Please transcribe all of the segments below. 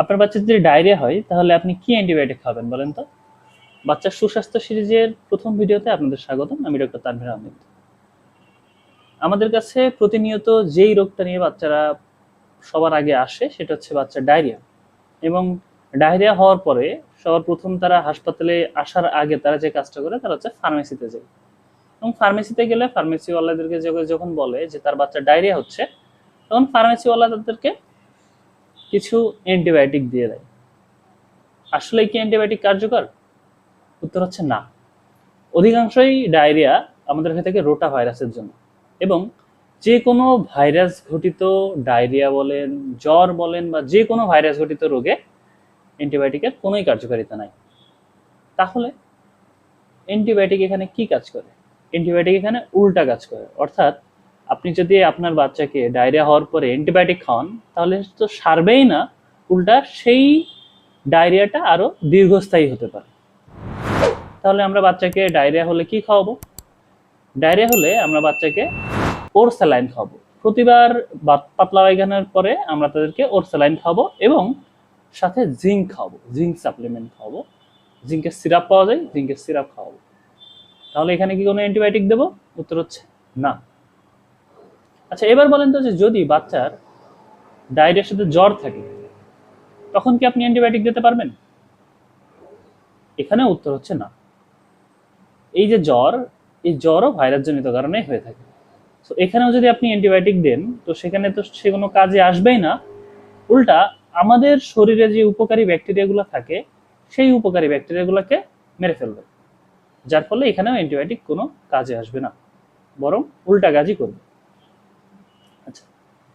আপনার বাচ্চার যদি ডায়রিয়া হয় তাহলে আপনি কি অ্যান্টিবায়োটিক খাবেন বলেন তো? বাচ্চার সুস্বাস্থ্য সিরিজের প্রথম ভিডিওতে আপনাদের স্বাগতম। আমি ডক্টর তানভীর আহমেদ। আমাদের কাছে প্রতিনিয়ত যেই রোগটা নিয়ে বাচ্চারা সবার আগে আসে সেটা হচ্ছে বাচ্চার ডায়রিয়া। এবং ডায়রিয়া হওয়ার পরে সবার প্রথম তারা হাসপাতালে আসার আগে তারা যে কাজটা করে তারা হচ্ছে ফার্মেসিতে যায়। এবং ফার্মেসিতে গেলে ফার্মেসিওয়ালাদেরকে যখন বলে যে তার বাচ্চার ডায়রিয়া হচ্ছে, তখন ফার্মেসিওয়ালা তাদেরকে কিছু অ্যান্টিবায়োটিক দিয়ে দেয়। আসলে কি অ্যান্টিবায়োটিক কার্যকর? উত্তর হচ্ছে না। অধিকাংশই ডায়রিয়া আমাদের হয়ে থাকে রোটা ভাইরাসের জন্য। এবং যে কোনো ভাইরাস ঘটিত ডায়রিয়া বলেন, জ্বর বলেন বা যে কোনো ভাইরাস ঘটিত রোগে অ্যান্টিবায়োটিকের কোনোই কার্যকারিতা নাই। তাহলে অ্যান্টিবায়োটিক এখানে কি কাজ করে? অ্যান্টিবায়োটিক এখানে উল্টা কাজ করে। অর্থাৎ আপনি যদি আপনার বাচ্চাকে ডায়রিয়া হওয়ার পরে অ্যান্টিবায়োটিক খাওয়ান তাহলে তো সারবেই না, উল্টা সেই ডায়রিয়াটা আরো দীর্ঘস্থায়ী হতে পারে। তাহলে আমরা বাচ্চাকে ডায়রিয়া হলে কি খাওয়াবো? ডায়রিয়া হলে আমরা বাচ্চাকে ওরস্যালাইন খাওয়াবো। প্রতিবার পাতলা পায়খানার পরে আমরা তাদেরকে ওরস্যালাইন খাওয়াবো এবং সাথে জিঙ্ক খাওয়াবো, জিঙ্ক সাপ্লিমেন্ট খাওয়াবো। জিঙ্কের সিরাপ পাওয়া যায়, জিঙ্কের সিরাপ খাওয়াবো। তাহলে এখানে কি কোনো অ্যান্টিবায়োটিক দেবো? উত্তর হচ্ছে না। আচ্ছা, এবার বলেন তো যে যদি বাচ্চার ডায়রিয়ার সাথে জ্বর থাকে তখন কি আপনি অ্যান্টিবায়োটিক দিতে পারবেন? এখানে উত্তর হচ্ছে না। এই যে জ্বর, এই জ্বরও ভাইরাস জনিত কারণে হয়ে থাকে। তো এখানেও যদি আপনি অ্যান্টিবায়োটিক দেন তো সেখানে তো সে কোনো কাজে আসবেই না, উল্টা আমাদের শরীরে যে উপকারী ব্যাকটেরিয়াগুলো থাকে সেই উপকারী ব্যাকটেরিয়াগুলোকে মেরে ফেলবে, যার ফলে এখানেও অ্যান্টিবায়োটিক কোনো কাজে আসবে না, বরং উল্টা কাজই করবে। আচ্ছা,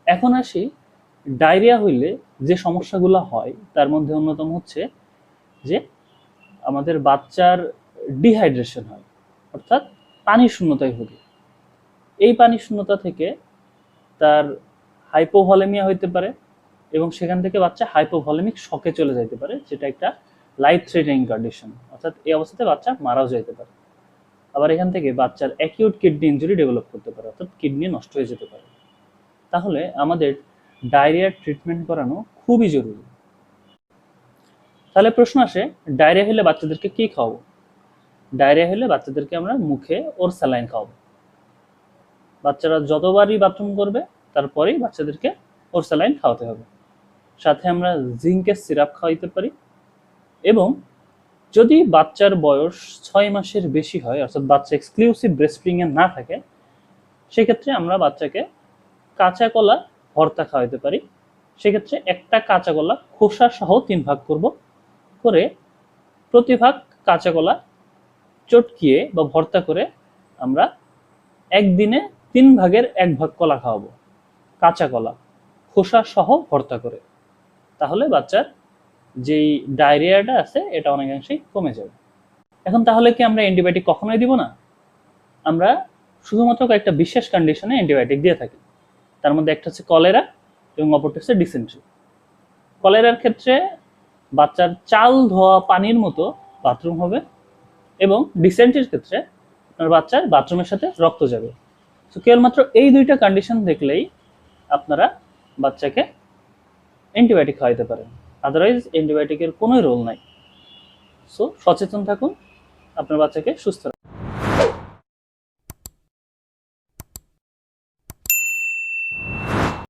এখন আসি ডায়রিয়া হইলে যে সমস্যাগুলো হয় তার মধ্যে অন্যতম হচ্ছে যে আমাদের বাচ্চার ডিহাইড্রেশন হয়, অর্থাৎ পানি শূন্যতায় ভোগে। এই পানি শূন্যতা থেকে তার হাইপোভলেমিয়া হইতে পারে এবং সেখান থেকে বাচ্চা হাইপোভলেমিক শকে চলে যেতে পারে, যেটা একটা লাইফ থ্রেটেনিং কন্ডিশন। অর্থাৎ এই অবস্থাতে বাচ্চা মারাও যেতে পারে। আবার এখান থেকে বাচ্চার অ্যাকিউট কিডনি ইনজুরি ডেভেলপ করতে পারে, অর্থাৎ কিডনি নষ্ট হয়ে যেতে পারে। তাহলে আমাদের ডায়রিয়ার ট্রিটমেন্ট করানো খুবই জরুরি। তাহলে প্রশ্ন আসে, ডায়রিয়া হলে বাচ্চাদেরকে কি খাওয়াবো? ডায়রিয়া হলে বাচ্চাদেরকে আমরা মুখে ওরস্যালাইন খাওয়াবো। বাচ্চারা যতবারই বাথরুম করবে তারপরেই বাচ্চাদেরকে ওরস্যালাইন খাওয়াতে হবে। সাথে আমরা জিঙ্কের সিরাপ খাওয়াইতে পারি। এবং যদি বাচ্চার বয়স 6 মাসের বেশি হয়, অর্থাৎ বাচ্চা এক্সক্লুসিভ ব্রেস্টফিডিং এ না থাকে, সেক্ষেত্রে আমরা বাচ্চাকে কাঁচা কলা ভর্তা খাওয়াইতে পারি। সেক্ষেত্রে একটা কাঁচা কলা খোসা সহ 3 ভাগ করব, করে প্রতি ভাগ কাঁচা কলা চটকিয়ে বা ভর্তা করে আমরা একদিনে 3 ভাগের 1 ভাগ কলা খাওয়াবো, কাঁচা কলা খোসা সহ ভর্তা করে। তাহলে বাচ্চার যেই ডায়রিয়াটা আছে এটা অনেকাংশেই কমে যাবে। এখন তাহলে কি আমরা অ্যান্টিবায়োটিক কখনোই দিব না? আমরা শুধুমাত্র কয়েকটা বিশেষ কন্ডিশনে অ্যান্টিবায়োটিক দিয়ে থাকি। তার মধ্যে একটা হচ্ছে কলেরা এবং অপরটা হচ্ছে ডিসেন্ট্রি। কলেরার ক্ষেত্রে বাচ্চার চাল ধোয়া পানির মতো বাথরুম হবে এবং ডিসেন্ট্রির ক্ষেত্রে আপনার বাচ্চার বাথরুমের সাথে রক্ত যাবে। তো কেবলমাত্র এই দুইটা কন্ডিশন দেখলেই আপনারা বাচ্চাকে অ্যান্টিবায়োটিক খাওয়াইতে পারেন, আদারওয়াইজ অ্যান্টিবায়োটিকের কোনো রোল নাই। সো সচেতন থাকুন, আপনার বাচ্চাকে সুস্থ রাখুন।